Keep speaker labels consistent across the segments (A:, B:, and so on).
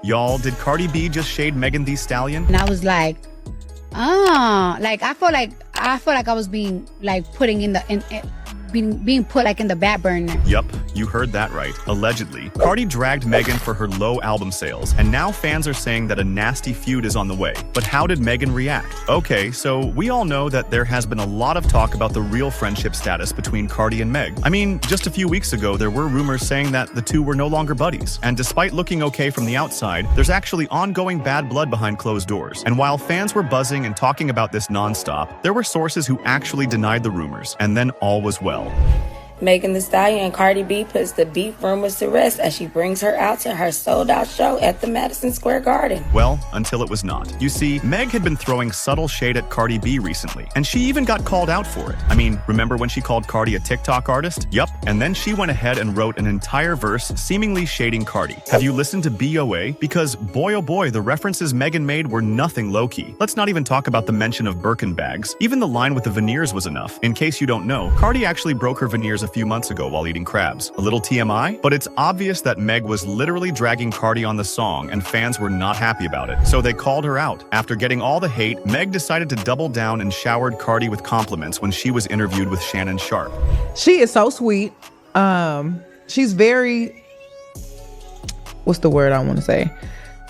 A: Y'all, did Cardi B just shade Megan Thee Stallion?
B: And I was like, like I felt like I was being like putting in the being put like in the back burner.
A: Yup, you heard that right. Allegedly, Cardi dragged Megan for her low album sales, and now fans are saying that a nasty feud is on the way. But how did Megan react? Okay, so we all know that there has been a lot of talk about the real friendship status between Cardi and Meg. I mean, just a few weeks ago, there were rumors saying that the two were no longer buddies. And despite looking okay from the outside, there's actually ongoing bad blood behind closed doors. And while fans were buzzing and talking about this nonstop, there were sources who actually denied the rumors, and then all was well.
C: Megan Thee Stallion and Cardi B puts the beef rumors to rest as she brings her out to her sold-out show at the Madison Square Garden.
A: Well, until it was not. You see, Meg had been throwing subtle shade at Cardi B recently, and she even got called out for it. I mean, remember when she called Cardi a TikTok artist? Yup, and then she went ahead and wrote an entire verse seemingly shading Cardi. Have you listened to BOA? Because boy oh boy, the references Megan made were nothing low-key. Let's not even talk about the mention of Birkin bags. Even the line with the veneers was enough. In case you don't know, Cardi actually broke her veneers a few months ago while eating crabs. A little TMI? But it's obvious that Meg was literally dragging Cardi on the song, and fans were not happy about it. So they called her out. After getting all the hate, Meg decided to double down and showered Cardi with compliments when she was interviewed with Shannon Sharp.
D: She is so sweet. She's very, what's the word I want to say?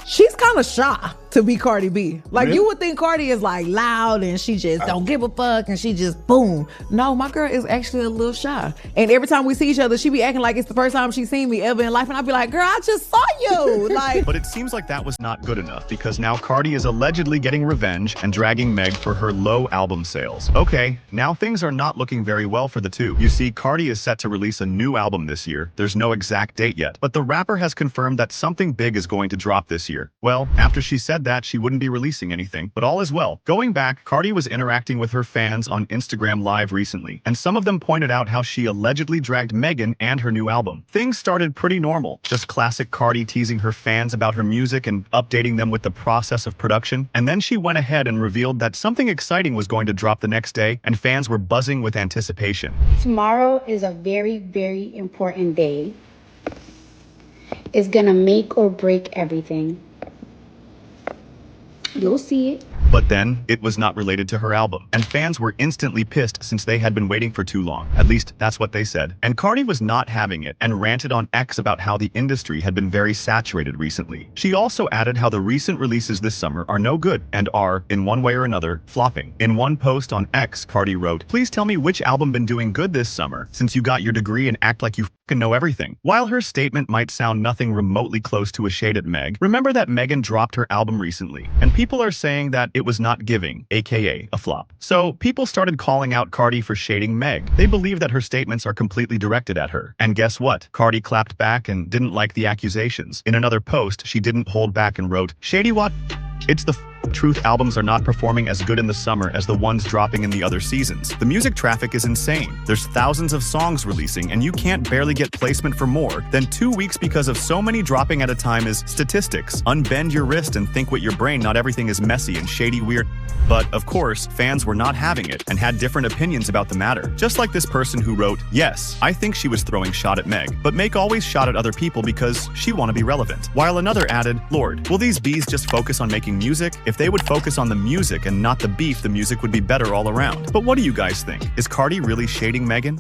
D: She's kind of shy to be Cardi B. Like,
A: really?
D: You would think Cardi is like loud and she just don't give a fuck and she just boom. No, my girl is actually a little shy. And every time we see each other, she be acting like it's the first time she's seen me ever in life. And I'd be like, girl, I just saw you. Like,
A: but it seems like that was not good enough because now Cardi is allegedly getting revenge and dragging Meg for her low album sales. Okay, now things are not looking very well for the two. You see, Cardi is set to release a new album this year. There's no exact date yet, but the rapper has confirmed that something big is going to drop this year. Well, after she said that, she wouldn't be releasing anything, but all is well. Going back, Cardi was interacting with her fans on Instagram Live recently, and some of them pointed out how she allegedly dragged Megan and her new album. Things started pretty normal, just classic Cardi teasing her fans about her music and updating them with the process of production, and then she went ahead and revealed that something exciting was going to drop the next day, and fans were buzzing with anticipation.
B: Tomorrow is a very, very important day. It's gonna make or break everything. You'll see it.
A: But then, it was not related to her album, and fans were instantly pissed since they had been waiting for too long. At least, that's what they said. And Cardi was not having it, and ranted on X about how the industry had been very saturated recently. She also added how the recent releases this summer are no good, and are, in one way or another, flopping. In one post on X, Cardi wrote, "Please tell me which album been doing good this summer, since you got your degree and act like you f***ing know everything." While her statement might sound nothing remotely close to a shade at Meg, remember that Megan dropped her album recently, and people are saying that it was not giving, aka a flop. So people started calling out Cardi for shading Meg. They believe that her statements are completely directed at her. And guess what? Cardi clapped back and didn't like the accusations. In another post, she didn't hold back and wrote, "Shady what? It's the truth, albums are not performing as good in the summer as the ones dropping in the other seasons. The music traffic is insane. There's thousands of songs releasing and you can't barely get placement for more than 2 weeks because of so many dropping at a time is statistics. Unbend your wrist and think with your brain, not everything is messy and shady weird." But, of course, fans were not having it and had different opinions about the matter. Just like this person who wrote, "Yes, I think she was throwing shot at Meg, but Meg always shot at other people because she want to be relevant." While another added, "Lord, will these bees just focus on making music? If they would focus on the music and not the beef, the music would be better all around." But what do you guys think? Is Cardi really shading Megan?